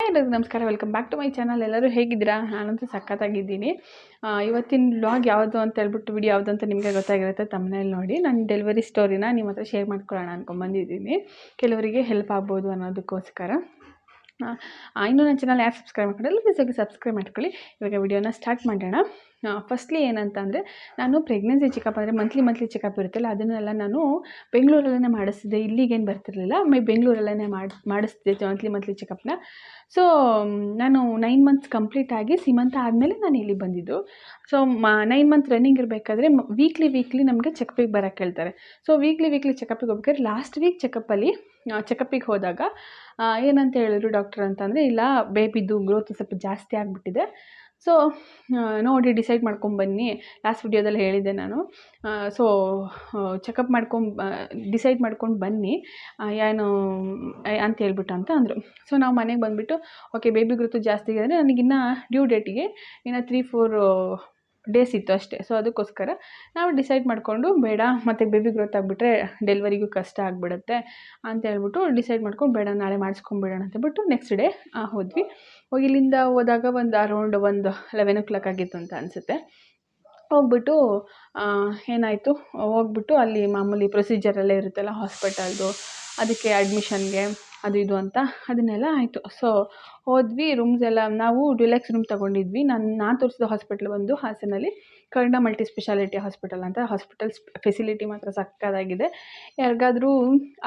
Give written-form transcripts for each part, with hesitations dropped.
ಎಲ್ಲರಿಗೂ ನಮಸ್ಕಾರ. Welcome back to my channel. ಎಲ್ಲರೂ ಹೇಗಿದ್ದೀರಾ? ನಾನಂತೂ ಸಖತ್ತಾಗಿದ್ದೀನಿ. ಇವತ್ತಿನ ವ್ಲಾಗ್ ಯಾವುದು ಅಂತ ಹೇಳ್ಬಿಟ್ಟು ವಿಡಿಯೋ ಯಾವುದು ಅಂತ ನಿಮಗೆ ಗೊತ್ತಾಗಿರುತ್ತೆ. ತಮ್ಮನೇಲಿ ನೋಡಿ ನಾನು ಡೆಲಿವರಿ ಸ್ಟೋರಿನ ನಿಮ್ಮ ಹತ್ರ ಶೇರ್ ಮಾಡ್ಕೊಳ್ಳೋಣ ಅಂದ್ಕೊಂಡ್ಬಂದಿದ್ದೀನಿ. ಕೆಲವರಿಗೆ ಹೆಲ್ಪ್ ಆಗ್ಬೋದು ಅನ್ನೋದಕ್ಕೋಸ್ಕರ. ಇನ್ನೂ ನನ್ನ ಚಾನಲ್ ಯಾರು ಸಬ್ಸ್ಕ್ರೈಬ್ ಮಾಡ್ಕೊಳ್ಳಿ, ಪ್ಲೀಸ್ ಹೋಗಿ ಸಬ್ಸ್ಕ್ರೈಬ್ ಮಾಡ್ಕೊಳ್ಳಿ. ಇವಾಗ ವಿಡಿಯೋನ ಸ್ಟಾರ್ಟ್ ಮಾಡೋಣ. ಫಸ್ಟ್ಲಿ ಏನಂತ ಅಂದರೆ, ನಾನು ಪ್ರೆಗ್ನೆನ್ಸಿ ಚೆಕಪ್ ಅಂದರೆ ಮಂತ್ಲಿ ಚೆಕಪ್ ಇರುತ್ತಲ್ಲ, ಅದನ್ನೆಲ್ಲ ನಾನು ಬೆಂಗಳೂರಲ್ಲೇ ಮಾಡಿಸ್ತಿದ್ದೆ. ಇಲ್ಲಿಗೇನು ಬರ್ತಿರಲಿಲ್ಲ, ಬೆಂಗಳೂರಲ್ಲೇ ಮಾಡಿಸ್ತಿದ್ದೆ ಮಂತ್ಲಿ ಚೆಕಪ್ನ. ಸೊ ನಾನು 9 ಮಂತ್ಸ್ ಕಂಪ್ಲೀಟ್ ಆಗಿ ಸೀಮಂತ ಆದಮೇಲೆ ನಾನು ಇಲ್ಲಿಗೆ ಬಂದಿದ್ದು. ಸೊ 9 ಮಂತ್ ರನ್ನಿಂಗ್ ಇರಬೇಕಾದ್ರೆ ವೀಕ್ಲಿ ನಮಗೆ ಚೆಕಪಿಗೆ ಬರೋಕ್ಕೆ ಹೇಳ್ತಾರೆ. ಸೊ ವೀಕ್ಲಿ ಚೆಕಪಿಗೆ ಹೋಗ್ಬೇಕಾದ್ರೆ ಲಾಸ್ಟ್ ವೀಕ್ ಚೆಕಪಿಗೆ ಹೋದಾಗ ಏನಂತ ಹೇಳಿದ್ರು ಡಾಕ್ಟರ್ ಅಂತಂದರೆ, ಇಲ್ಲ ಬೇಬಿದು ಗ್ರೋತ್ ಸ್ವಲ್ಪ ಜಾಸ್ತಿ ಆಗಿಬಿಟ್ಟಿದೆ. ಸೊ ನೋಡಿ ಡಿಸೈಡ್ ಮಾಡ್ಕೊಂಬನ್ನಿ. ಲಾಸ್ಟ್ ವಿಡಿಯೋದಲ್ಲಿ ಹೇಳಿದ್ದೆ ನಾನು. ಸೊ ಚೆಕಪ್ ಡಿಸೈಡ್ ಮಾಡ್ಕೊಂಡು ಬನ್ನಿ ಏನು ಅಂತ ಹೇಳ್ಬಿಟ್ಟು ಅಂದರು. ಸೊ ನಾವು ಮನೆಗೆ ಬಂದುಬಿಟ್ಟು, ಓಕೆ ಬೇಬಿ ಗ್ರೋತು ಜಾಸ್ತಿ ಇದೆ, ನನಗಿನ್ನ ಡ್ಯೂ ಡೇಟಿಗೆ ಇನ್ನು 3-4 ಡೇಸ್ ಇತ್ತು ಅಷ್ಟೇ. ಸೊ ಅದಕ್ಕೋಸ್ಕರ ನಾವು ಡಿಸೈಡ್ ಮಾಡಿಕೊಂಡು, ಬೇಡ ಮತ್ತು ಬೇಬಿ ಗ್ರೋತ್ ಆಗಿಬಿಟ್ರೆ ಡೆಲಿವರಿಗೂ ಕಷ್ಟ ಆಗಿಬಿಡುತ್ತೆ ಅಂತ ಹೇಳ್ಬಿಟ್ಟು ಡಿಸೈಡ್ ಮಾಡ್ಕೊಂಡು, ಬೇಡ ನಾಳೆ ಮಾಡಿಸ್ಕೊಂಬಿಡೋಣ ಅಂತಬಿಟ್ಟು ನೆಕ್ಸ್ಟ್ ಡೇ ಹೋದ್ವಿ. ಇಲ್ಲಿಂದ ಹೋದಾಗ ಅರೌಂಡ್ 11 o'clock ಆಗಿತ್ತು ಅಂತ ಅನಿಸುತ್ತೆ. ಹೋಗ್ಬಿಟ್ಟು ಏನಾಯಿತು, ಹೋಗ್ಬಿಟ್ಟು ಅಲ್ಲಿ ಮಾಮೂಲಿ ಪ್ರೊಸೀಜರಲ್ಲೇ ಇರುತ್ತಲ್ಲ ಹಾಸ್ಪಿಟಲ್ದು, ಅದಕ್ಕೆ ಅಡ್ಮಿಷನ್ಗೆ ಅದು ಇದು ಅಂತ ಅದನ್ನೆಲ್ಲ ಆಯಿತು. ಸೊ ಹೋದ್ವಿ. ರೂಮ್ಸ್ ಎಲ್ಲ ನಾವು ಡ್ಯುಲೆಕ್ಸ್ ರೂಮ್ ತೊಗೊಂಡಿದ್ವಿ. ನಾನು ತೋರಿಸಿದ ಹಾಸ್ಪಿಟ್ಲ್ ಬಂದು ಹಾಸನಲ್ಲಿ ಕರ್ಣ ಮಲ್ಟಿ ಸ್ಪೆಷಾಲಿಟಿ ಹಾಸ್ಪಿಟಲ್ ಅಂತ. ಹಾಸ್ಪಿಟಲ್ ಫೆಸಿಲಿಟಿ ಮಾತ್ರ ಸಕ್ಕತ್ತಾಗಿದೆ. ಯಾರಿಗಾದರೂ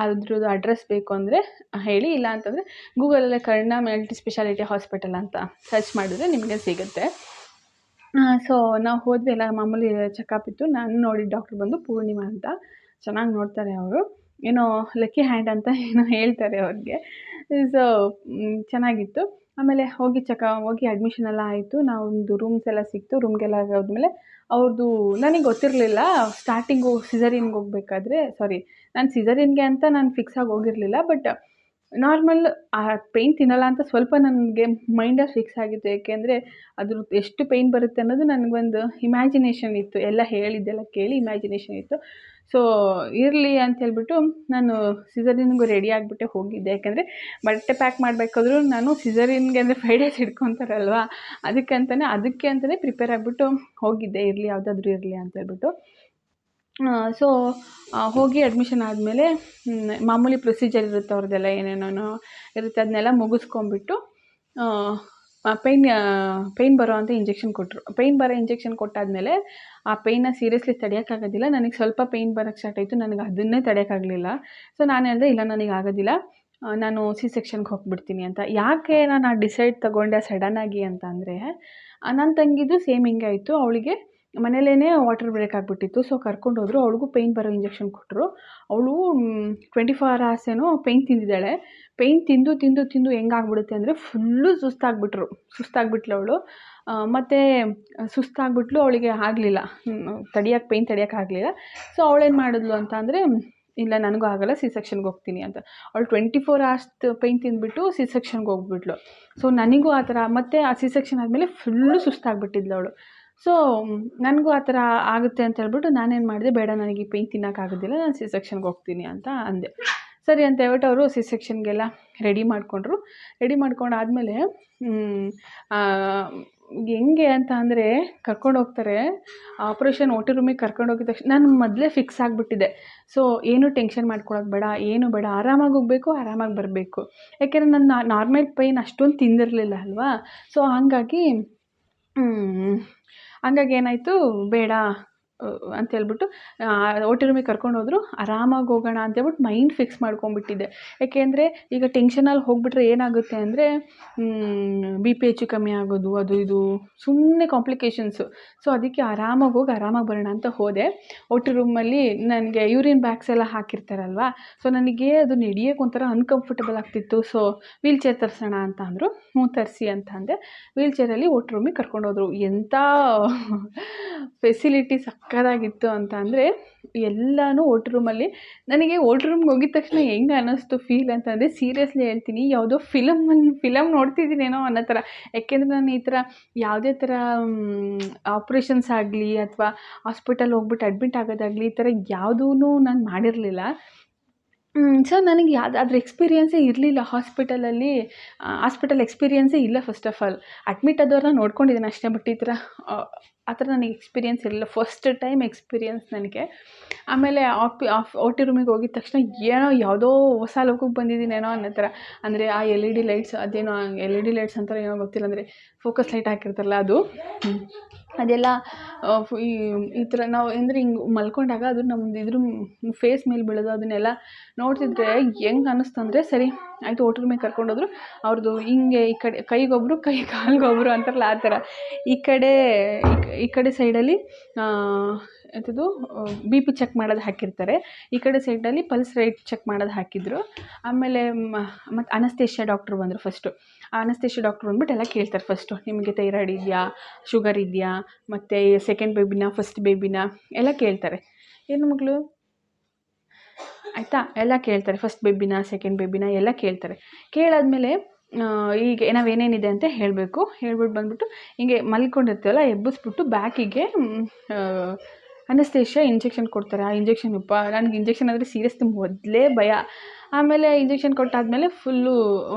ಅದ್ರದ್ದು ಅಡ್ರೆಸ್ ಬೇಕು ಅಂದರೆ ಹೇಳಿ, ಇಲ್ಲ ಅಂತಂದರೆ ಗೂಗಲಲ್ಲೇ ಕರ್ಣ ಮಲ್ಟಿ ಸ್ಪೆಷಾಲಿಟಿ ಹಾಸ್ಪಿಟಲ್ ಅಂತ ಸರ್ಚ್ ಮಾಡಿದ್ರೆ ನಿಮಗೆ ಸಿಗುತ್ತೆ. ಸೊ ನಾವು ಹೋದ್ವಿ, ಎಲ್ಲ ಮಾಮೂಲಿ ಚೆಕಪ್ ಇತ್ತು. ನಾನು ನೋಡಿದ ಡಾಕ್ಟ್ರ್ ಬಂದು ಪೂರ್ಣಿಮಾ ಅಂತ. ಚೆನ್ನಾಗಿ ನೋಡ್ತಾರೆ ಅವರು, ಏನೋ ಲಕ್ಕಿ ಹ್ಯಾಂಡ್ ಅಂತ ಏನೋ ಹೇಳ್ತಾರೆ ಅವ್ರಿಗೆ. ಸೊ ಚೆನ್ನಾಗಿತ್ತು. ಆಮೇಲೆ ಹೋಗಿ ಅಡ್ಮಿಷನ್ ಎಲ್ಲ ಆಯಿತು. ನಾವೊಂದು ರೂಮ್ಸ್ ಎಲ್ಲ ಸಿಕ್ತು. ರೂಮ್ಗೆಲ್ಲ ಹೋದ್ಮೇಲೆ ಅವ್ರದ್ದು ನನಗೆ ಗೊತ್ತಿರಲಿಲ್ಲ. ಸ್ಟಾರ್ಟಿಂಗು ಸಿಸರಿನ್ಗೆ ಹೋಗ್ಬೇಕಾದ್ರೆ, ನಾನು ಸಿಸರಿನ್ಗೆ ಅಂತ ನಾನು ಫಿಕ್ಸಾಗಿ ಹೋಗಿರಲಿಲ್ಲ. ಬಟ್ ನಾರ್ಮಲ್ ಪೇಯ್ನ್ ತಿನ್ನಲ್ಲ ಅಂತ ಸ್ವಲ್ಪ ನನಗೆ ಮೈಂಡಲ್ಲಿ ಫಿಕ್ಸ್ ಆಗಿತ್ತು. ಏಕೆಂದರೆ ಅದ್ರದ್ದು ಎಷ್ಟು ಪೇಯ್ನ್ ಬರುತ್ತೆ ಅನ್ನೋದು ನನಗೊಂದು ಇಮ್ಯಾಜಿನೇಷನ್ ಇತ್ತು. ಎಲ್ಲ ಹೇಳಿದ್ದೆಲ್ಲ ಕೇಳಿ ಇಮ್ಯಾಜಿನೇಷನ್ ಇತ್ತು. ಸೊ ಇರಲಿ ಅಂತ ಹೇಳ್ಬಿಟ್ಟು ನಾನು ಸಿಸರಿನ್ಗೂ ರೆಡಿ ಆಗಿಬಿಟ್ಟೆ ಹೋಗಿದ್ದೆ. ಯಾಕೆಂದರೆ ಬಟ್ಟೆ ಪ್ಯಾಕ್ ಮಾಡಬೇಕಾದ್ರೂ ನಾನು ಸಿಸರಿನ್ಗೆ ಅಂದರೆ 5 days ಹಿಡ್ಕೊತಾರಲ್ವ, ಅದಕ್ಕೆ ಅಂತಲೇ ಪ್ರಿಪೇರ್ ಆಗಿಬಿಟ್ಟು ಹೋಗಿದ್ದೆ. ಇರಲಿ ಯಾವುದಾದ್ರೂ ಇರಲಿ ಅಂತ ಹೇಳ್ಬಿಟ್ಟು. ಸೊ ಹೋಗಿ ಅಡ್ಮಿಷನ್ ಆದಮೇಲೆ ಮಾಮೂಲಿ ಪ್ರೊಸೀಜರ್ ಇರುತ್ತೆ ಅವ್ರದ್ದೆಲ್ಲ, ಏನೇನೋ ಇರುತ್ತೆ. ಅದನ್ನೆಲ್ಲ ಮುಗಿಸ್ಕೊಂಬಿಟ್ಟು ಪೇಯ್ನ್ ಬರೋ ಅಂಥ ಇಂಜೆಕ್ಷನ್ ಕೊಟ್ಟರು. ಪೇಯ್ನ್ ಬರೋ ಇಂಜೆಕ್ಷನ್ ಕೊಟ್ಟಾದಮೇಲೆ ಆ ಪೇಯ್ನ ಸೀರಿಯಸ್ಲಿ ತಡೆಯೋಕ್ಕಾಗೋದಿಲ್ಲ. ನನಗೆ ಸ್ವಲ್ಪ ಪೇಯ್ನ್ ಬರೋಕ್ಕೆ ಸ್ಟಾರ್ಟ್ ಆಯಿತು. ನನಗೆ ಅದನ್ನೇ ತಡೆಯೋಕ್ಕಾಗಲಿಲ್ಲ. ಸೊ ನಾನು ಹೇಳಿದೆ, ಇಲ್ಲ ನನಗೆ ಆಗೋದಿಲ್ಲ, ನಾನು ಸೆಕ್ಷನ್ಗೆ ಹೋಗ್ಬಿಡ್ತೀನಿ ಅಂತ. ಯಾಕೆ ನಾನು ಆ ಡಿಸೈಡ್ ತೊಗೊಂಡೆ ಸಡನ್ನಾಗಿ ಅಂತ ಅಂದರೆ, ನನ್ನ ತಂಗಿದು ಸೇಮ್ ಹಿಂಗೆ ಆಯಿತು. ಅವಳಿಗೆ ಮನೇಲೇ ವಾಟರ್ ಬ್ರೇಕ್ ಆಗಿಬಿಟ್ಟಿತ್ತು. ಸೊ ಕರ್ಕೊಂಡೋದ್ರು. ಅವಳಿಗೂ ಪೇಯ್ನ್ ಬರೋ ಇಂಜೆಕ್ಷನ್ ಕೊಟ್ಟರು. ಅವಳು 24 hours ಏನೋ ಪೇಯ್ನ್ ತಿಂದಿದ್ದಾಳೆ. ಪೇಯ್ನ್ ತಿಂದು ಹೆಂಗಾಗ್ಬಿಡುತ್ತೆ ಅಂದರೆ ಫುಲ್ಲು ಸುಸ್ತಾಗ್ಬಿಟ್ಲು ಅವಳು. ಮತ್ತು ಸುಸ್ತಾಗ್ಬಿಟ್ಲು. ಅವಳಿಗೆ ಆಗಲಿಲ್ಲ ಪೇಯ್ನ್ ತಡೆಯೋಕ್ಕಾಗಲಿಲ್ಲ. ಸೊ ಅವಳೇನು ಮಾಡಿದ್ಲು ಅಂತ ಅಂದರೆ, ಇಲ್ಲ ನನಗೂ ಆಗೋಲ್ಲ, ಸೆಕ್ಷನ್ಗೆ ಹೋಗ್ತೀನಿ ಅಂತ. ಅವಳು 24 hours ಪೇಯ್ನ್ ತಿಂದುಬಿಟ್ಟು ಸೆಕ್ಷನ್ಗೆ ಹೋಗ್ಬಿಟ್ಲು. ಸೊ ನನಗೂ ಆ ಥರ, ಮತ್ತು ಆ ಸೆಕ್ಷನ್ ಆದಮೇಲೆ ಫುಲ್ಲು ಸುಸ್ತಾಗ್ಬಿಟ್ಟಿದ್ಲು ಅವಳು. ಸೊ ನನಗೂ ಆ ಥರ ಆಗುತ್ತೆ ಅಂತ ಹೇಳ್ಬಿಟ್ಟು ನಾನೇನು ಮಾಡಿದೆ, ಬೇಡ ನನಗೆ ಈ ಪೇಯ್ನ್ ತಿನ್ನೋಕ್ಕಾಗೋದಿಲ್ಲ, ನಾನು ಸೆಕ್ಷನ್ಗೆ ಹೋಗ್ತೀನಿ ಅಂತ ಅಂದೆ. ಸರಿ ಅಂತ ಹೇಳ್ಬಿಟ್ಟು ಅವರು ಸೆಕ್ಷನ್ಗೆಲ್ಲ ರೆಡಿ ಮಾಡಿಕೊಂಡ್ರು. ರೆಡಿ ಮಾಡ್ಕೊಂಡಾದಮೇಲೆ ಹೆಂಗೆ ಅಂತ ಅಂದರೆ, ಕರ್ಕೊಂಡು ಹೋಗ್ತಾರೆ ಆಪ್ರೇಷನ್ OT ರೂಮಿಗೆ ಕರ್ಕೊಂಡೋಗಿದ ತಕ್ಷಣ ನಾನು ಮೊದಲೇ ಫಿಕ್ಸ್ ಆಗಿಬಿಟ್ಟಿದ್ದೆ. ಸೊ ಏನು ಟೆನ್ಷನ್ ಮಾಡ್ಕೊಳ್ಳೋದು ಬೇಡ, ಏನು ಬೇಡ, ಆರಾಮಾಗಿ ಹೋಗಬೇಕು, ಆರಾಮಾಗಿ ಬರಬೇಕು. ಯಾಕೆಂದರೆ ನನ್ನ ನಾರ್ಮಲ್ ಪೇಯ್ನ್ ಅಷ್ಟೊಂದು ತಿಂದಿರಲಿಲ್ಲ ಅಲ್ವಾ. ಸೊ ಹಂಗಾಗಿ ಏನಾಯಿತು, ಬೇಡ ಅಂತೇಳ್ಬಿಟ್ಟು OT ರೂಮಿಗೆ ಕರ್ಕೊಂಡೋದ್ರು. ಆರಾಮಾಗಿ ಹೋಗೋಣ ಅಂತೇಳ್ಬಿಟ್ಟು ಮೈಂಡ್ ಫಿಕ್ಸ್ ಮಾಡ್ಕೊಂಬಿಟ್ಟಿದ್ದೆ. ಯಾಕೆಂದರೆ ಈಗ ಟೆನ್ಷನಲ್ಲಿ ಹೋಗ್ಬಿಟ್ರೆ ಏನಾಗುತ್ತೆ ಅಂದರೆ, BP ಹೆಚ್ಚು ಕಮ್ಮಿ ಆಗೋದು, ಅದು ಇದು ಸುಮ್ಮನೆ ಕಾಂಪ್ಲಿಕೇಶನ್ಸು. ಸೊ ಅದಕ್ಕೆ ಆರಾಮಾಗಿ ಹೋಗಿ ಆರಾಮಾಗಿ ಬರೋಣ ಅಂತ ಹೋದೆ. OT ರೂಮಲ್ಲಿ ನನಗೆ ಯೂರಿನ್ ಬ್ಯಾಗ್ಸ್ ಎಲ್ಲ ಹಾಕಿರ್ತಾರಲ್ವ. ಸೊ ನನಗೆ ಅದು ನಡೆಯೋಕೆ ಒಂಥರ ಅನ್ಕಂಫರ್ಟಬಲ್ ಆಗ್ತಿತ್ತು. ಸೊ ವೀಲ್ಚೇರ್ ತರಿಸೋಣ ಅಂತ ಅಂದರು. ತರಿಸಿ ಅಂತ ಅಂದೆ. ವೀಲ್ಚೇರಲ್ಲಿ OT ರೂಮಿಗೆ ಕರ್ಕೊಂಡೋದ್ರು. ಎಂಥ ಫೆಸಿಲಿಟಿ ಸಕ್ಕತ್ತಾಗಿತ್ತು ಅಂತ ಅಂದರೆ, ಎಲ್ಲನೂ OT ರೂಮಲ್ಲಿ. ನನಗೆ OT ರೂಮ್ಗೆ ಹೋಗಿದ ತಕ್ಷಣ ಹೆಂಗೆ ಅನ್ನಿಸ್ತು ಫೀಲ್ ಅಂತಂದರೆ, ಸೀರಿಯಸ್ಲಿ ಹೇಳ್ತೀನಿ, ಯಾವುದೋ ಫಿಲಮ್ ನೋಡ್ತಿದ್ದೀನೇನೋ ಅನ್ನೋ ಥರ. ಯಾಕೆಂದರೆ ನಾನು ಈ ಥರ ಯಾವುದೇ ಥರ ಆಪ್ರೇಷನ್ಸ್ ಆಗಲಿ ಅಥವಾ ಹಾಸ್ಪಿಟಲ್ ಹೋಗ್ಬಿಟ್ಟು ಅಡ್ಮಿಟ್ ಆಗೋದಾಗಲಿ, ಈ ಥರ ಯಾವುದೂ ನಾನು ಮಾಡಿರಲಿಲ್ಲ. ಸೊ ನನಗೆ ಅದ್ರ ಎಕ್ಸ್ಪೀರಿಯೆನ್ಸೇ ಇರಲಿಲ್ಲ ಹಾಸ್ಪಿಟಲ್ ಎಕ್ಸ್ಪೀರಿಯೆನ್ಸೇ ಇಲ್ಲ. ಫಸ್ಟ್ ಆಫ್ ಆಲ್ ಅಡ್ಮಿಟ್ ಆದವ್ರನ್ನ ನೋಡ್ಕೊಂಡಿದ್ದೀನಿ ಅಷ್ಟೇ, ಬಟ್ ಈ ಥರ ಆ ಥರ ನನಗೆ ಎಕ್ಸ್ಪೀರಿಯೆನ್ಸ್ ಇರಲಿಲ್ಲ. ಫಸ್ಟ್ ಟೈಮ್ ಎಕ್ಸ್ಪೀರಿಯೆನ್ಸ್ ನನಗೆ. ಆಮೇಲೆ ಓ ಟಿ ರೂಮಿಗೆ ಹೋಗಿದ ತಕ್ಷಣ ಯಾವುದೋ ಹೊಸ ಲೋಕಕ್ಕೆ ಬಂದಿದ್ದೀನೇನೋ ಅನ್ನೋ ಥರ. ಅಂದರೆ ಆ LED ಲೈಟ್ಸ್, ಅದೇನೋ LED ಲೈಟ್ಸ್ ಅಂತಾರೆ ಏನೋ ಗೊತ್ತಿಲ್ಲ, ಅಂದರೆ ಫೋಕಸ್ ಲೈಟ್ ಹಾಕಿರ್ತಾರಲ್ಲ ಅದು, ಅದೆಲ್ಲ ಈ ಥರ ನಾವು ಅಂದರೆ ಹಿಂಗೆ ಮಲ್ಕೊಂಡಾಗ ಅದು ನಮ್ದು ಫೇಸ್ ಮೇಲೆ ಬೀಳೋದು, ಅದನ್ನೆಲ್ಲ ನೋಡ್ತಿದ್ರೆ ಹೆಂಗೆ ಅನ್ನಿಸ್ತು ಅಂದರೆ, ಸರಿ ಆಯಿತು ಓ ಟಿ ರೂಮಿಗೆ ಕರ್ಕೊಂಡೋದ್ರು. ಅವ್ರದ್ದು ಹಿಂಗೆ ಈ ಕಡೆ ಕೈಗೊಬ್ಬರು ಕಾಲಿಗೊಬ್ಬರು ಅಂತಾರಲ್ಲ ಆ ಥರ, ಈ ಕಡೆ ಸೈಡಲ್ಲಿ ಎಂಥದ್ದು BP ಚೆಕ್ ಮಾಡೋದು ಹಾಕಿರ್ತಾರೆ, ಈ ಕಡೆ ಸೈಡಲ್ಲಿ ಪಲ್ಸ್ ರೇಟ್ ಚೆಕ್ ಮಾಡೋದು ಹಾಕಿದ್ರು. ಆಮೇಲೆ ಮತ್ತು ಅನಸ್ತೇಷಿಯಾ ಡಾಕ್ಟ್ರು ಬಂದರು. ಫಸ್ಟು ಅನಸ್ತೇಷಿಯಾ ಡಾಕ್ಟ್ರು ಬಂದ್ಬಿಟ್ಟು ಎಲ್ಲ ಕೇಳ್ತಾರೆ. ಫಸ್ಟು ನಿಮಗೆ ಥೈರಾಯ್ಡ್ ಇದೆಯಾ, ಶುಗರ್ ಇದೆಯಾ, ಮತ್ತು ಸೆಕೆಂಡ್ ಬೇಬಿನ, ಫಸ್ಟ್ ಬೇಬಿನ ಎಲ್ಲ ಕೇಳ್ತಾರೆ. ಏನು ಮಗಳು ಆಯಿತಾ, ಎಲ್ಲ ಕೇಳ್ತಾರೆ. ಫಸ್ಟ್ ಬೇಬಿನ, ಸೆಕೆಂಡ್ ಬೇಬಿನ ಎಲ್ಲ ಕೇಳ್ತಾರೆ. ಕೇಳಾದ್ಮೇಲೆ ಈಗ ನಾವೇನೇನಿದೆ ಅಂತ ಹೇಳಬೇಕು. ಹೇಳ್ಬಿಟ್ಟು ಬಂದ್ಬಿಟ್ಟು ಹಿಂಗೆ ಮಲ್ಕೊಂಡಿರ್ತೀವಲ್ಲ, ಎಬ್ಬಿಸ್ಬಿಟ್ಟು ಬ್ಯಾಕಿಗೆ ಅನಸ್ತೇಷಿಯಾ ಇಂಜೆಕ್ಷನ್ ಕೊಡ್ತಾರೆ. ಆ ಇಂಜೆಕ್ಷನ್ ನನಗೆ ಇಂಜೆಕ್ಷನ್ ಅಂದರೆ ಸೀರಿಯಸ್ಲಿ ಮೊದಲೇ ಭಯ. ಆಮೇಲೆ ಇಂಜೆಕ್ಷನ್ ಕೊಟ್ಟಾದಮೇಲೆ ಫುಲ್ಲು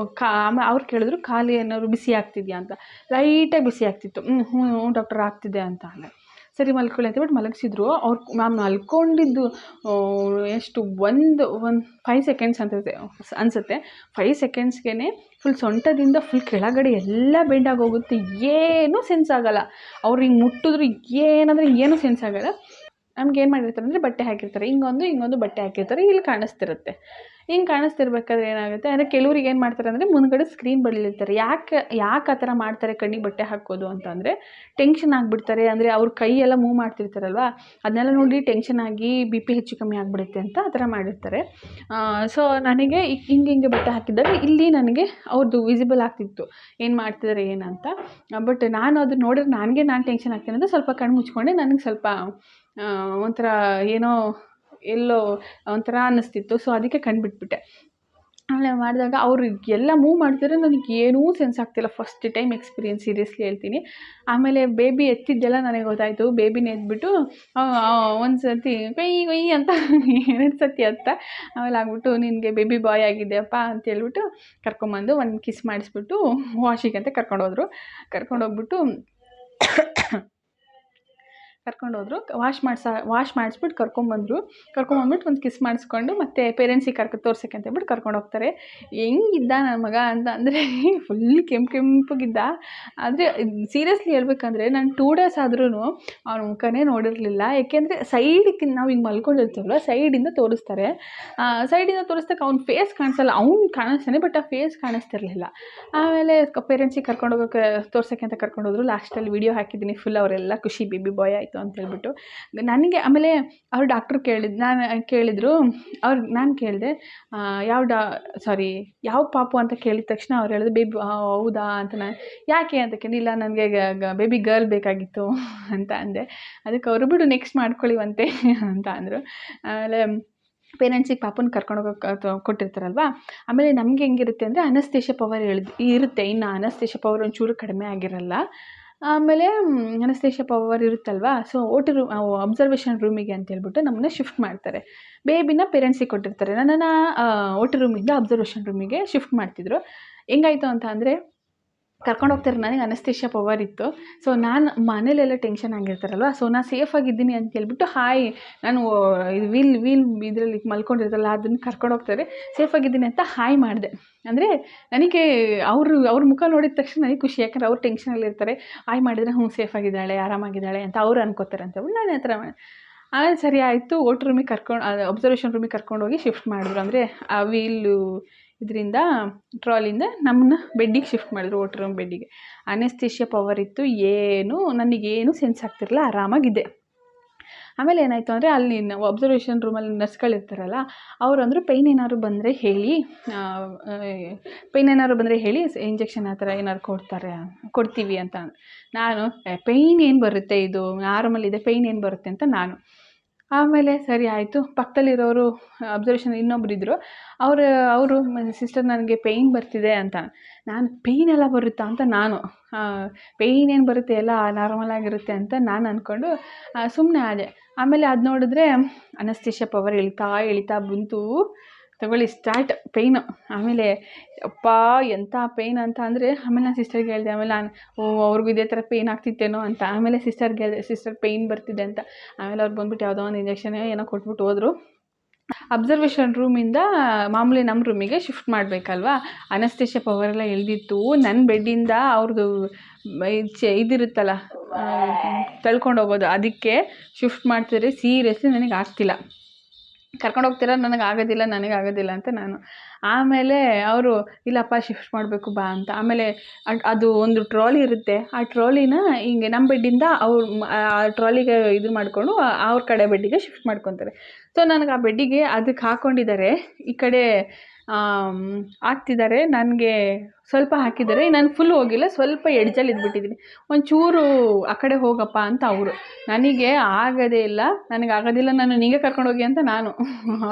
ಆಮೇಲೆ ಅವ್ರು ಕೇಳಿದ್ರು ಖಾಲಿ ಏನಾದ್ರು ಬಿಸಿ ಆಗ್ತಿದೆಯಾ ಅಂತ. ಲೈಟಾಗಿ ಬಿಸಿ ಆಗ್ತಿತ್ತು. ಹ್ಞೂ ಡಾಕ್ಟರ್ ಆಗ್ತಿದೆ ಅಂತ ಅಂದೆ. ಸರಿ ಮಲ್ಕೊಳ್ಳಿ ಅಂತ ಬಿಟ್ಟು ಮಲಗಿಸಿದ್ರು. ಅವ್ರು ನಾನು ಮಲ್ಕೊಂಡಿದ್ದು ಎಷ್ಟು ಒಂದು 5 ಸೆಕೆಂಡ್ಸ್ ಅನಿಸುತ್ತೆ. 5 ಸೆಕೆಂಡ್ಸ್ಗೆ ಫುಲ್ ಸೊಂಟದಿಂದ ಫುಲ್ ಕೆಳಗಡೆ ಎಲ್ಲ ಬೆಂಡಾಗಿ ಹೋಗುತ್ತೆ. ಏನೂ ಸೆನ್ಸ್ ಆಗೋಲ್ಲ. ಅವ್ರು ಹಿಂಗೆ ಮುಟ್ಟಿದ್ರು ಏನೂ ಸೆನ್ಸ್ ಆಗೋಲ್ಲ. ನಮ್ಗೆ ಏನು ಮಾಡಿರ್ತಾರೆ ಅಂದರೆ ಬಟ್ಟೆ ಹಾಕಿರ್ತಾರೆ, ಹಿಂಗೊಂದು ಬಟ್ಟೆ ಹಾಕಿರ್ತಾರೆ, ಇಲ್ಲಿ ಕಾಣಿಸ್ತಿರುತ್ತೆ. ಹಿಂಗೆ ಕಾಣಿಸ್ತಿರ್ಬೇಕಾದ್ರೆ ಏನಾಗುತ್ತೆ ಅಂದರೆ, ಕೆಲವ್ರಿಗೆ ಏನು ಮಾಡ್ತಾರೆ ಅಂದರೆ ಮುಂದ್ಗಡೆ ಸ್ಕ್ರೀನ್ ಬಳಿಲಿರ್ತಾರೆ. ಯಾಕೆ ಆ ಥರ ಮಾಡ್ತಾರೆ ಕಣ್ಣಿಗೆ ಬಟ್ಟೆ ಹಾಕೋದು ಅಂತಂದರೆ, ಟೆನ್ಷನ್ ಆಗಿಬಿಡ್ತಾರೆ. ಅಂದರೆ ಅವ್ರ ಕೈ ಎಲ್ಲ ಮೂವ್ ಮಾಡ್ತಿರ್ತಾರಲ್ವ, ಅದನ್ನೆಲ್ಲ ನೋಡಿ ಟೆನ್ಷನ್ ಆಗಿ BP ಹೆಚ್ಚು ಕಮ್ಮಿ ಆಗಿಬಿಡುತ್ತೆ ಅಂತ ಆ ಥರ ಮಾಡಿರ್ತಾರೆ. ಸೊ ನನಗೆ ಹಿಂಗೆ ಬಟ್ಟೆ ಹಾಕಿದ್ದಾಗ ಇಲ್ಲಿ ನನಗೆ ಅವ್ರದ್ದು ವಿಸಿಬಲ್ ಆಗ್ತಿತ್ತು ಏನು ಮಾಡ್ತಿದ್ದಾರೆ ಏನಂತ. ಬಟ್ ನಾನು ಅದನ್ನ ನೋಡಿದ್ರೆ ನಾನು ಟೆನ್ಷನ್ ಆಗ್ತೀನಿ ಅಂತ ಸ್ವಲ್ಪ ಕಣ್ಣು ಮುಚ್ಕೊಂಡೆ. ನನಗೆ ಸ್ವಲ್ಪ ಒಂಥರ ಎಲ್ಲೋ ಒಂಥರ ಅನ್ನಿಸ್ತಿತ್ತು. ಸೊ ಅದಕ್ಕೆ ಕಣ್ಬಿಟ್ಬಿಟ್ಟೆ. ಆಮೇಲೆ ಮಾಡಿದಾಗ ಅವರು ಎಲ್ಲ ಮೂವ್ ಮಾಡ್ತಿದ್ರೆ ನನಗೆ ಏನೂ ಸೆನ್ಸ್ ಆಗ್ತಿಲ್ಲ. ಫಸ್ಟ್ ಟೈಮ್ ಎಕ್ಸ್ಪೀರಿಯೆನ್ಸ್, ಸೀರಿಯಸ್ಲಿ ಹೇಳ್ತೀನಿ. ಆಮೇಲೆ ಬೇಬಿ ಎತ್ತಿದ್ದೆಲ್ಲ ನನಗೆ ಗೊತ್ತಾಯಿತು. ಬೇಬಿನ ಎತ್ಬಿಟ್ಟು ಒಂದು ಸರ್ತಿ ಕೊಯ್ ಅಂತ 2 ಸರ್ತಿ ಅತ್ತ. ಆಮೇಲೆ ಆಗ್ಬಿಟ್ಟು ನಿನಗೆ ಬೇಬಿ ಬಾಯ್ ಆಗಿದೆಯಪ್ಪ ಅಂತ ಹೇಳ್ಬಿಟ್ಟು ಕರ್ಕೊಂಬಂದು ಒಂದು ಕಿಸ್ ಮಾಡಿಸ್ಬಿಟ್ಟು ವಾಶಿಗೆ ಅಂತ ಕರ್ಕೊಂಡೋಗ್ಬಿಟ್ಟು ವಾಶ್ ಮಾಡಿಸ್ಬಿಟ್ಟು ಕರ್ಕೊಂಬಂದ್ಬಿಟ್ಟು ಒಂದು ಕಿಸ್ ಮಾಡಿಸ್ಕೊಂಡು ಮತ್ತೆ ಪೇರೆಂಟ್ಸಿಗೆ ತೋರ್ಸೋಕ್ಕೆ ಅಂತ ಹೇಳ್ಬಿಟ್ಟು ಕರ್ಕೊಂಡೋಗ್ತಾರೆ. ಹೆಂಗಿದ್ದ ನನ್ನ ಮಗ ಅಂತ ಅಂದರೆ ಫುಲ್ ಕೆಂಪಗಿದ್ದ. ಆದರೆ ಸೀರಿಯಸ್ಲಿ ಹೇಳ್ಬೇಕಂದ್ರೆ ನಾನು 2 ಡೇಸ್ ಆದ್ರೂ ಅವ್ನ ಮುಖನೇ ನೋಡಿರಲಿಲ್ಲ. ಏಕೆಂದರೆ ಸೈಡಿಗೆ ನಾವು ಹಿಂಗೆ ಮಲ್ಕೊಂಡಿರ್ತೀವಲ್ಲ, ಸೈಡಿಂದ ತೋರಿಸ್ತಾರೆ. ಸೈಡಿಂದ ತೋರಿಸ್ದಾಗ ಅವ್ನ ಫೇಸ್ ಕಾಣಿಸಲ್ಲ. ಅವ್ನು ಕಾಣಿಸ್ತಾನೆ, ಬಟ್ ಆ ಫೇಸ್ ಕಾಣಿಸ್ತಿರ್ಲಿಲ್ಲ. ಆಮೇಲೆ ಪೇರೆಂಟ್ಸಿಗೆ ತೋರ್ಸೋಕ್ಕೆ ಅಂತ ಕರ್ಕೊಂಡೋದ್ರು. ಲಾಸ್ಟಲ್ಲಿ ವಿಡಿಯೋ ಹಾಕಿದ್ದೀನಿ ಫುಲ್. ಅವರೆಲ್ಲ ಖುಷಿ, ಬೇಬಿ ಬಾಯ್ ಆಯಿತು ಅಂತ ಹೇಳ್ಬಿಟ್ಟು ನನಗೆ. ಆಮೇಲೆ ಅವ್ರು ಡಾಕ್ಟ್ರು ಕೇಳಿದ್ರು. ನಾನು ಕೇಳಿದೆ ಯಾವ ಪಾಪು ಅಂತ ಕೇಳಿದ ತಕ್ಷಣ ಅವ್ರು ಹೇಳಿದ್ರು ಬೇಬಿ. ಹೌದಾ ಅಂತ. ನಾನು ಯಾಕೆ ಅಂತ ಕೇಳಿಲ್ಲ, ನನಗೆ ಬೇಬಿ ಗರ್ಲ್ ಬೇಕಾಗಿತ್ತು ಅಂತ ಅಂದೆ. ಅದಕ್ಕೆ ಅವರು ಬಿಡು ನೆಕ್ಸ್ಟ್ ಮಾಡ್ಕೊಳ್ಳಿವಂತೆ ಅಂತ ಅಂದರು. ಆಮೇಲೆ ಪೇರೆಂಟ್ಸಿಗೆ ಪಾಪನ ಕರ್ಕೊಂಡೋಗೋಕೆ ಕೊಟ್ಟಿರ್ತಾರಲ್ವ. ಆಮೇಲೆ ನಮಗೆ ಹೆಂಗಿರುತ್ತೆ ಅಂದರೆ ಅನಸ್ತೇಷಿಯಾ ಪವರ್ ಇರುತ್ತೆ. ಇನ್ನು ಅನಸ್ತೇಷಿಯಾ ಪವರ್ ಒಂಚೂರು ಕಡಿಮೆ ಆಗಿರಲ್ಲ. ಆಮೇಲೆ ಅನಸ್ತೇಷಿಯಾ ಪವರ್ ಇರುತ್ತಲ್ವ. ಸೊ ಅಬ್ಸರ್ವೇಷನ್ ರೂಮಿಗೆ ಅಂತ ಹೇಳ್ಬಿಟ್ಟು ನಮ್ಮನ್ನ ಶಿಫ್ಟ್ ಮಾಡ್ತಾರೆ. ಬೇಬಿನ ಪೇರೆಂಟ್ಸಿಗೆ ಕೊಟ್ಟಿರ್ತಾರೆ. ನನ್ನನ್ನು OT ರೂಮಿಂದ ಅಬ್ಸರ್ವೇಷನ್ ರೂಮಿಗೆ ಶಿಫ್ಟ್ ಮಾಡ್ತಿದ್ರು. ಹೆಂಗಾಯಿತು ಅಂತ ಅಂದರೆ, ಕರ್ಕೊಂಡೋಗ್ತಾರೆ. ನನಗೆ ಅನಸ್ತೇಷಿಯಾ ಪವರ್ ಇತ್ತು. ಸೊ ನಾನು ಮನೇಲೆಲ್ಲ ಟೆನ್ಷನ್ ಆಗಿರ್ತಾರಲ್ವ. ಸೊ ನಾನು ಸೇಫಾಗಿದ್ದೀನಿ ಅಂತ ಹೇಳ್ಬಿಟ್ಟು ನಾನು ಇದು ವೀಲ್ ಇದರಲ್ಲಿ ಮಲ್ಕೊಂಡಿರ್ತಲ್ಲ ಅದನ್ನು ಕರ್ಕೊಂಡೋಗ್ತಾರೆ. ಸೇಫಾಗಿದ್ದೀನಿ ಅಂತ ಹಾಯ್ ಮಾಡಿದೆ. ಅಂದರೆ ನನಗೆ ಅವ್ರ ಮುಖ ನೋಡಿದ ತಕ್ಷಣ ನನಗೆ ಖುಷಿ. ಯಾಕಂದರೆ ಅವ್ರು ಟೆನ್ಷನಲ್ಲಿರ್ತಾರೆ. ಹಾಯ್ ಮಾಡಿದರೆ ಸೇಫಾಗಿದ್ದಾಳೆ, ಆರಾಮಾಗಿದ್ದಾಳೆ ಅಂತ ಅವ್ರು ಅನ್ಕೋತಾರೆ ಅಂತ ಹೇಳ್ಬಿಟ್ಟು ನಾನು ಆ ಥರ ಮಾಡಿ. ಆಮೇಲೆ ಸರಿ ಆಯಿತು. OT ರೂಮಿಗೆ ಅಬ್ಸರ್ವೇಷನ್ ರೂಮಿಗೆ ಕರ್ಕೊಂಡೋಗಿ ಶಿಫ್ಟ್ ಮಾಡಿದ್ರು. ಅಂದರೆ ಆ ವೀಲು ಇದರಿಂದ ಟ್ರಾಲಿಂದ ನಮ್ಮನ್ನ ಬೆಡ್ಡಿಗೆ ಶಿಫ್ಟ್ ಮಾಡಿದ್ರು, OT ರೂಮ್ ಬೆಡ್ಡಿಗೆ. ಅನಸ್ತೇಷಿಯಾ ಪವರ್ ಇತ್ತು. ನನಗೇನು ಸೆನ್ಸ್ ಆಗ್ತಿರಲಿಲ್ಲ, ಆರಾಮಾಗಿದ್ದೆ. ಆಮೇಲೆ ಏನಾಯಿತು ಅಂದರೆ, ಅಲ್ಲಿ ಅಬ್ಸರ್ವೇಷನ್ ರೂಮಲ್ಲಿ ನರ್ಸ್ಗಳಿರ್ತಾರಲ್ಲ, ಅವರು ಅಂದರು ಪೇಯ್ನ್ ಏನಾದ್ರು ಬಂದರೆ ಹೇಳಿ ಇಂಜೆಕ್ಷನ್ ಆ ಥರ ಏನಾದ್ರು ಕೊಡ್ತೀವಿ ಅಂತ. ನಾನು ಪೇಯ್ನ್ ಏನು ಬರುತ್ತೆ, ಇದು ನಾರ್ಮಲ್ ಇದೆ, ಪೇಯ್ನ್ ಏನು ಬರುತ್ತೆ ಅಂತ ನಾನು. ಆಮೇಲೆ ಸರಿ ಆಯಿತು. ಪಕ್ಕದಲ್ಲಿರೋರು ಅಬ್ಸರ್ವೇಷನ್ ಇನ್ನೊಬ್ಬರಿದ್ದರು. ಅವರು ಸಿಸ್ಟರ್ ನನಗೆ ಪೇಯ್ನ್ ಬರ್ತಿದೆ ಅಂತ. ನಾನು ಪೇಯ್ನ್ ಎಲ್ಲ ಬರುತ್ತಾ ಅಂತ ಪೇಯ್ನ್ ಏನು ಬರುತ್ತೆ, ಎಲ್ಲ ನಾರ್ಮಲ್ ಆಗಿರುತ್ತೆ ಅಂತ ನಾನು ಅಂದ್ಕೊಂಡು ಸುಮ್ಮನೆ ಆದೆ. ಆಮೇಲೆ ಅದು ನೋಡಿದ್ರೆ ಅನಸ್ತೇಷಿಯಾ ಪವರ್ ಇಳಿತಾ ಬಂತು. ತಗೊಳ್ಳಿ ಸ್ಟಾರ್ಟ್ ಪೇಯ್ನು. ಆಮೇಲೆ ಅಪ್ಪ ಎಂಥ ಪೇಯ್ನ್ ಅಂತ ಅಂದರೆ ಆಮೇಲೆ ನಾನು ಸಿಸ್ಟರ್ಗೆ ಹೇಳಿದೆ. ಆಮೇಲೆ ನಾನು ಅವ್ರಿಗೂ ಇದೇ ಥರ ಪೇಯ್ನ್ ಆಗ್ತಿತ್ತೇನೋ ಅಂತ. ಆಮೇಲೆ ಸಿಸ್ಟರ್ಗೆ ಹೇಳಿದೆ, ಸಿಸ್ಟರ್ ಪೇಯ್ನ್ ಬರ್ತಿದೆ ಅಂತ. ಆಮೇಲೆ ಅವ್ರು ಬಂದುಬಿಟ್ಟು ಯಾವುದೋ ಒಂದು ಇಂಜೆಕ್ಷನ್ ಏನೋ ಕೊಟ್ಬಿಟ್ಟು ಹೋದರು. ಅಬ್ಸರ್ವೇಷನ್ ರೂಮಿಂದ ಮಾಮೂಲಿ ನಮ್ಮ ರೂಮಿಗೆ ಶಿಫ್ಟ್ ಮಾಡಬೇಕಲ್ವಾ. ಅನಸ್ತೇಷಿಯಾ ಪವರೆಲ್ಲ ಎಳೆದಿತ್ತು. ನನ್ನ ಬೆಡ್ಡಿಂದ ಅವ್ರದ್ದು ಇದಿರುತ್ತಲ್ಲ ತಳ್ಕೊಂಡು ಹೋಗೋದು, ಅದಕ್ಕೆ ಶಿಫ್ಟ್ ಮಾಡ್ತಿದ್ರೆ ಸೀರಿಯಸ್ಲಿ ನನಗೆ ಆಗ್ತಿಲ್ಲ. ಕರ್ಕೊಂಡು ಹೋಗ್ತೀರಾ, ನನಗಾಗೋದಿಲ್ಲ ಅಂತ ನಾನು. ಆಮೇಲೆ ಅವರು ಇಲ್ಲಪ್ಪ ಶಿಫ್ಟ್ ಮಾಡಬೇಕು ಬಾ ಅಂತ. ಆಮೇಲೆ ಅದು ಒಂದು ಟ್ರಾಲಿ ಇರುತ್ತೆ, ಆ ಟ್ರಾಲಿನ ಹಿಂಗೆ ನಮ್ಮ ಬೆಡ್ಡಿಂದ ಆ ಟ್ರಾಲಿಗೆ ಇದು ಮಾಡಿಕೊಂಡು ಅವ್ರ ಕಡೆ ಬೆಡ್ಡಿಗೆ ಶಿಫ್ಟ್ ಮಾಡ್ಕೊತಾರೆ. ಸೊ ನನಗೆ ಆ ಬೆಡ್ಡಿಗೆ ಅದಕ್ಕೆ ಹಾಕ್ಕೊಂಡಿದ್ದಾರೆ, ಈ ಕಡೆ ಹಾಕ್ತಿದ್ದಾರೆ. ನನಗೆ ಸ್ವಲ್ಪ ಹಾಕಿದ್ದಾರೆ, ನಾನು ಫುಲ್ ಹೋಗಿಲ್ಲ, ಸ್ವಲ್ಪ ಎಡ್ಜಲ್ಲಿ ಇದ್ಬಿಟ್ಟಿದ್ದೀನಿ. ಒಂಚೂರು ಆ ಕಡೆ ಹೋಗಪ್ಪ ಅಂತ ಅವರು. ನನಗೆ ಆಗೋದೇ ಇಲ್ಲ, ನನಗಾಗೋದಿಲ್ಲ, ನಾನು ನಿಂಗೆ ಕರ್ಕೊಂಡೋಗಿ ಅಂತ ನಾನು.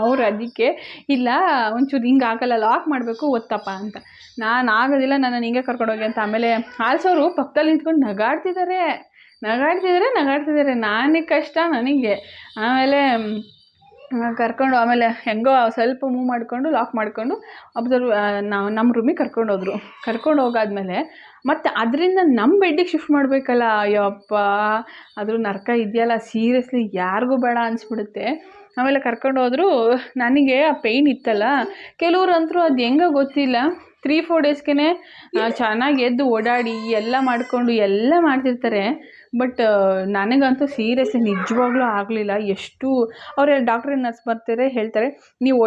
ಅವರು ಅದಕ್ಕೆ ಇಲ್ಲ ಒಂಚೂರು ಹಿಂಗೆ ಆಗಲ್ಲ, ಲಾಕ್ ಮಾಡಬೇಕು ಒತ್ತಪ್ಪ ಅಂತ. ನಾನು ಆಗೋದಿಲ್ಲ, ನಾನು ನಿಂಗೆ ಕರ್ಕೊಂಡೋಗಿ ಅಂತ. ಆಮೇಲೆ ಆಲ್ಸೋರು ಪಕ್ಕದಲ್ಲಿ ನಿಂತ್ಕೊಂಡು ನಗಾಡ್ತಿದ್ದಾರೆ. ನನಗೆ ಕಷ್ಟ ನನಗೆ. ಆಮೇಲೆ ಕರ್ಕೊಂಡು ಆಮೇಲೆ ಹೆಂಗೋ ಸ್ವಲ್ಪ ಮೂವ್ ಮಾಡಿಕೊಂಡು ಲಾಕ್ ಮಾಡಿಕೊಂಡು ನಮ್ಮ ರೂಮಿಗೆ ಕರ್ಕೊಂಡು ಹೋಗಾದ್ಮೇಲೆ ಮತ್ತು ಅದರಿಂದ ನಮ್ಮ ಬೆಡ್ಡಿಗೆ ಶಿಫ್ಟ್ ಮಾಡಬೇಕಲ್ಲ. ಅಯ್ಯಪ್ಪ, ಅದ್ರ ನರಕ ಇದೆಯಲ್ಲ, ಸೀರಿಯಸ್ಲಿ ಯಾರಿಗೂ ಬೇಡ ಅನಿಸ್ಬಿಡುತ್ತೆ. ಆಮೇಲೆ ಕರ್ಕೊಂಡು ಹೋದ್ರು. ನನಗೆ ಆ ಪೇಯ್ನ್ ಇತ್ತಲ್ಲ, ಕೆಲವ್ರಂತರೂ ಅದು ಹೆಂಗೋ ಗೊತ್ತಿಲ್ಲ 3-4 ಡೇಸ್ಗೆ ಚೆನ್ನಾಗಿ ಎದ್ದು ಓಡಾಡಿ ಎಲ್ಲ ಮಾಡಿಕೊಂಡು ಎಲ್ಲ ಮಾಡ್ತಿರ್ತಾರೆ. ಬಟ್ ನನಗಂತೂ ಸೀರಿಯಸ್ಲಿ ನಿಜವಾಗ್ಲೂ ಆಗಲಿಲ್ಲ. ಎಷ್ಟು ಅವ್ರು ಡಾಕ್ಟ್ರ್ ನರ್ಸ್ ಬರ್ತಾರೆ, ಹೇಳ್ತಾರೆ ನೀವು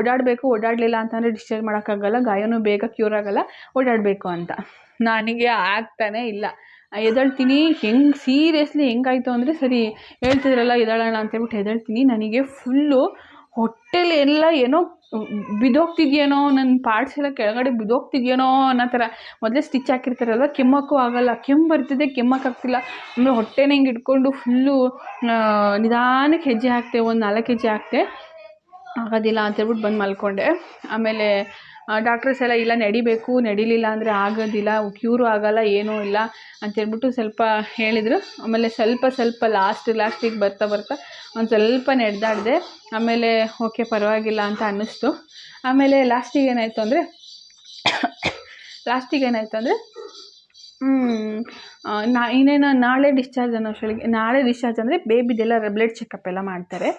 ಓಡಾಡಲಿಲ್ಲ ಅಂತಂದರೆ ಡಿಸ್ಚಾರ್ಜ್ ಮಾಡೋಕ್ಕಾಗಲ್ಲ, ಗಾಯನೂ ಬೇಗ ಕ್ಯೂರ್ ಆಗೋಲ್ಲ, ಓಡಾಡಬೇಕು ಅಂತ. ನನಗೆ ಆಗ್ತಾನೇ ಇಲ್ಲ. ಎದ್ದೇಳ್ತೀನಿ, ಸೀರಿಯಸ್ಲಿ ಹೆಂಗಾಯಿತು ಅಂದರೆ, ಸರಿ ಹೇಳ್ತಿದ್ರಲ್ಲ ಎದ್ದೇಳೋಣ ಅಂತೇಳ್ಬಿಟ್ಟು ಎದ್ದೇಳ್ತೀನಿ. ನನಗೆ ಫುಲ್ಲು ಹೊಟ್ಟೆಲಿ ಎಲ್ಲ ಏನೋ ಬಿದ್ದೋಗ್ತಿದ್ಯೇನೋ, ನನ್ನ ಪಾರ್ಟ್ಸ್ ಎಲ್ಲ ಕೆಳಗಡೆ ಬಿದ್ದೋಗ್ತಿದ್ಯೇನೋ ಅನ್ನೋ ಥರ. ಮೊದಲೇ ಸ್ಟಿಚ್ ಹಾಕಿರ್ತಾರಲ್ವ, ಕೆಮ್ಮಕ್ಕೂ ಆಗೋಲ್ಲ, ಕೆಮ್ಮು ಬರ್ತಿದ್ದೆ, ಕೆಮ್ಮಕ್ಕಾಗ್ತಿಲ್ಲ. ಆಮೇಲೆ ಹೊಟ್ಟೆನ ಹಿಂಗೆ ಇಟ್ಕೊಂಡು ಫುಲ್ಲು ನಿಧಾನಕ್ಕೆ ಹೆಜ್ಜೆ ಹಾಕ್ತೆ, ಒಂದು 4 ಹೆಜ್ಜೆ ಹಾಕ್ತೆ, ಆಗೋದಿಲ್ಲ ಅಂತೇಳ್ಬಿಟ್ಟು ಬಂದು ಮಲ್ಕೊಂಡೆ. ಆಮೇಲೆ ಡಾಕ್ಟರ್ಸ್ ಎಲ್ಲ ಇಲ್ಲ ನಡಿಲಿಲ್ಲ ಅಂದರೆ ಆಗೋದಿಲ್ಲ, ಕ್ಯೂರು ಆಗೋಲ್ಲ, ಏನೂ ಇಲ್ಲ ಅಂತೇಳ್ಬಿಟ್ಟು ಸ್ವಲ್ಪ ಹೇಳಿದರು. ಆಮೇಲೆ ಸ್ವಲ್ಪ ಲಾಸ್ಟಿಗೆ ಬರ್ತಾ ಒಂದು ಸ್ವಲ್ಪ ನಡೆದಾಡಿದೆ. ಆಮೇಲೆ ಓಕೆ ಪರವಾಗಿಲ್ಲ ಅಂತ ಅನ್ನಿಸ್ತು. ಆಮೇಲೆ ಲಾಸ್ಟಿಗೆ ಏನಾಯಿತು ಅಂದರೆ ಇನ್ನೇನು ನಾಳೆ ಡಿಸ್ಚಾರ್ಜ್ ನಾಳೆ ಡಿಸ್ಚಾರ್ಜ್ ಅಂದರೆ ಬೇಬಿದೆಲ್ಲ ಬ್ಲಡ್ ಚೆಕಪ್ ಎಲ್ಲ ಮಾಡ್ತಾರೆ.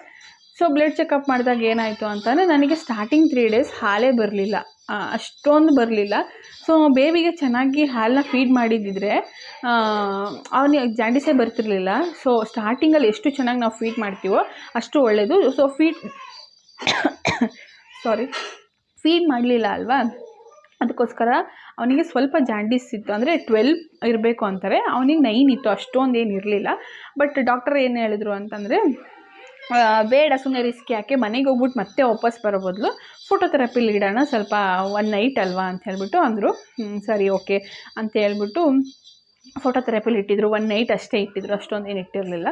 ಸೊ ಬ್ಲಡ್ ಚೆಕಪ್ ಮಾಡಿದಾಗ ಏನಾಯಿತು ಅಂತಂದರೆ, ನನಗೆ ಸ್ಟಾರ್ಟಿಂಗ್ 3 ಡೇಸ್ ಹಾಲೇ ಬರಲಿಲ್ಲ, ಅಷ್ಟೊಂದು ಬರಲಿಲ್ಲ. ಸೊ ಬೇಬಿಗೆ ಚೆನ್ನಾಗಿ ಹಾಲನ್ನ ಫೀಡ್ ಮಾಡಿದ್ದಿದ್ರೆ ಅವನಿಗೆ ಜಾಂಡಿಸೇ ಬರ್ತಿರಲಿಲ್ಲ. ಸೊ ಸ್ಟಾರ್ಟಿಂಗಲ್ಲಿ ಎಷ್ಟು ಚೆನ್ನಾಗಿ ನಾವು ಫೀಡ್ ಮಾಡ್ತೀವೋ ಅಷ್ಟು ಒಳ್ಳೆಯದು. ಸೊ ಫೀಡ್ ಮಾಡಲಿಲ್ಲ ಅಲ್ವಾ, ಅದಕ್ಕೋಸ್ಕರ ಅವನಿಗೆ ಸ್ವಲ್ಪ ಜಾಂಡೀಸ್ ಇತ್ತು. ಅಂದರೆ 12 ಇರಬೇಕು ಅಂತಾರೆ, ಅವನಿಗೆ 9 ಇತ್ತು, ಅಷ್ಟೊಂದು ಏನು ಇರಲಿಲ್ಲ. ಬಟ್ ಡಾಕ್ಟರ್ ಏನು ಹೇಳಿದ್ರು ಅಂತಂದರೆ, ಬೇಡ ಸುಮ್ಮನೆ ರಿಸ್ಕ್ ಯಾಕೆ, ಮನೆಗೆ ಹೋಗ್ಬಿಟ್ಟು ಮತ್ತೆ ವಾಪಸ್ ಬರೋ ಬದಲು ಫೋಟೋಥೆರಪಿಲಿ ಇಡೋಣ, ಸ್ವಲ್ಪ 1 ನೈಟ್ ಅಲ್ವಾ ಅಂತ ಹೇಳ್ಬಿಟ್ಟು ಅಂದರು. ಸರಿ ಓಕೆ ಅಂತ ಹೇಳ್ಬಿಟ್ಟು ಫೋಟೋಥೆರಪಿಲಿ ಇಟ್ಟಿದ್ರು. 1 ನೈಟ್ ಅಷ್ಟೇ ಇಟ್ಟಿದ್ರು, ಅಷ್ಟೊಂದು ಏನು ಇಟ್ಟಿರಲಿಲ್ಲ.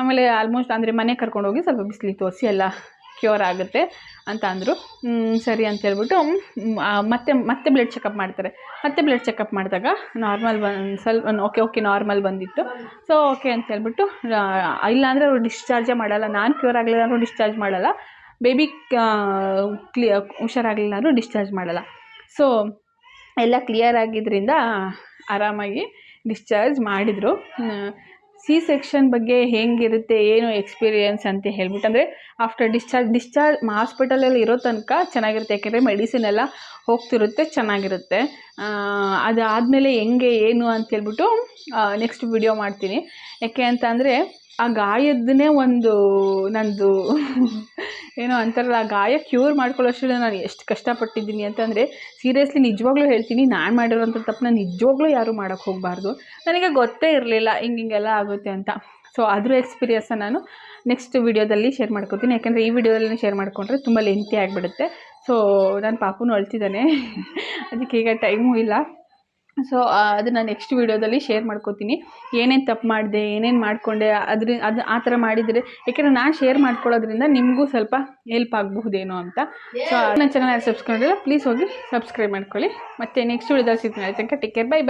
ಆಮೇಲೆ ಆಲ್ಮೋಸ್ಟ್ ಅಂದರೆ ಮನೆ ಕರ್ಕೊಂಡೋಗಿ ಸ್ವಲ್ಪ ಬಿಸಿಲಿಗೆ ತೋರಿಸಿ ಎಲ್ಲ ಕ್ಯೂರ್ ಆಗುತ್ತೆ ಅಂತ ಅಂದರು. ಸರಿ ಅಂತ ಹೇಳ್ಬಿಟ್ಟು ಮತ್ತೆ ಬ್ಲಡ್ ಚೆಕಪ್ ಮಾಡ್ತಾರೆ. ಮತ್ತೆ ಬ್ಲಡ್ ಚೆಕಪ್ ಮಾಡಿದಾಗ ನಾರ್ಮಲ್ ಓಕೆ ನಾರ್ಮಲ್ ಬಂದಿತ್ತು. ಸೊ ಓಕೆ ಅಂತ ಹೇಳ್ಬಿಟ್ಟು, ಇಲ್ಲಾಂದರೆ ಅವರು ಡಿಸ್ಚಾರ್ಜೇ ಮಾಡಲ್ಲ, ನಾನು ಕ್ಯೂರ್ ಆಗಲಿಲ್ಲ ಅಂದರೂ ಡಿಸ್ಚಾರ್ಜ್ ಮಾಡಲ್ಲ, ಬೇಬಿ ಹುಷಾರಾಗಲಿಲ್ಲ ಅಂದರೂ ಡಿಸ್ಚಾರ್ಜ್ ಮಾಡಲ್ಲ. ಸೊ ಎಲ್ಲ ಕ್ಲಿಯರ್ ಆಗಿದ್ದರಿಂದ ಆರಾಮಾಗಿ ಡಿಸ್ಚಾರ್ಜ್ ಮಾಡಿದರು. ಸೆಕ್ಷನ್ ಬಗ್ಗೆ ಹೇಗಿರುತ್ತೆ ಏನು ಎಕ್ಸ್ಪೀರಿಯೆನ್ಸ್ ಅಂತ ಹೇಳ್ಬಿಟ್ಟು, ಅಂದರೆ ಆಫ್ಟರ್ ಡಿಸ್ಚಾರ್ಜ್ ಹಾಸ್ಪಿಟಲಲ್ಲಿ ಇರೋ ತನಕ ಚೆನ್ನಾಗಿರುತ್ತೆ, ಯಾಕೆಂದರೆ ಮೆಡಿಸಿನ್ ಎಲ್ಲ ಹೋಗ್ತಿರುತ್ತೆ, ಚೆನ್ನಾಗಿರುತ್ತೆ. ಅದಾದಮೇಲೆ ಹೆಂಗೆ ಏನು ಅಂತೇಳ್ಬಿಟ್ಟು ನೆಕ್ಸ್ಟ್ ವಿಡಿಯೋ ಮಾಡ್ತೀನಿ. ಯಾಕೆ ಅಂತ ಅಂದರೆ ಆ ಗಾಯದನ್ನೇ ಒಂದು ನಂದು ಏನೋ ಅಂತಾರಲ್ಲ, ಆ ಗಾಯ ಕ್ಯೂರ್ ಮಾಡ್ಕೊಳ್ಳೋಷ್ಟರಲ್ಲಿ ನಾನು ಎಷ್ಟು ಕಷ್ಟಪಟ್ಟಿದ್ದೀನಿ ಅಂತಂದರೆ ಸೀರಿಯಸ್ಲಿ ನಿಜವಾಗ್ಲೂ ಹೇಳ್ತೀನಿ, ನಾನು ಮಾಡಿರೋಂಥ ತಪ್ಪನ್ನ ನಿಜವಾಗ್ಲೂ ಯಾರೂ ಮಾಡೋಕ್ಕೆ ಹೋಗಬಾರ್ದು. ನನಗೆ ಗೊತ್ತೇ ಇರಲಿಲ್ಲ ಹಿಂಗೆಲ್ಲ ಆಗುತ್ತೆ ಅಂತ. ಸೊ ಅದ್ರ ಎಕ್ಸ್ಪೀರಿಯನ್ಸ್ನ ನಾನು ನೆಕ್ಸ್ಟ್ ವಿಡಿಯೋದಲ್ಲಿ ಶೇರ್ ಮಾಡ್ಕೊತೀನಿ. ಯಾಕೆಂದರೆ ಈ ವಿಡಿಯೋದಲ್ಲಿ ಶೇರ್ ಮಾಡಿಕೊಂಡ್ರೆ ತುಂಬ ಲೆಂತಿ ಆಗಿಬಿಡುತ್ತೆ. ಸೊ ನನ್ನ ಪಾಪುನೂ ಅಳ್ತಿದ್ದಾನೆ, ಅದಕ್ಕೆ ಈಗ ಟೈಮೂ ಇಲ್ಲ. ಸೊ ಅದನ್ನು ನೆಕ್ಸ್ಟ್ ವೀಡಿಯೋದಲ್ಲಿ ಶೇರ್ ಮಾಡ್ಕೋತೀನಿ. ಏನೇನು ತಪ್ಪು ಮಾಡಿದೆ, ಏನೇನು ಮಾಡಿಕೊಂಡೆ, ಆ ಥರ ಮಾಡಿದರೆ, ಯಾಕೆಂದರೆ ನಾನು ಶೇರ್ ಮಾಡ್ಕೊಳ್ಳೋದ್ರಿಂದ ನಿಮಗೂ ಸ್ವಲ್ಪ ಹೆಲ್ಪ್ ಆಗಬಹುದೇನೋ ಅಂತ. ಸೊ ನನ್ನ ಚಾನಲ್ ಸಬ್ಸ್ಕ್ರೈಬ್ ಮಾಡಿಲ್ಲ, ಪ್ಲೀಸ್ ಹೋಗಿ ಸಬ್ಸ್ಕ್ರೈಬ್ ಮಾಡ್ಕೊಳ್ಳಿ. ಮತ್ತು ನೆಕ್ಸ್ಟ್ ವೀಡಿಯೋದಲ್ಲಿ ಸಿಗ್ತೀನಿ. ತನಕ ಟೇಕ್ ಕೇರ್, ಬೈ.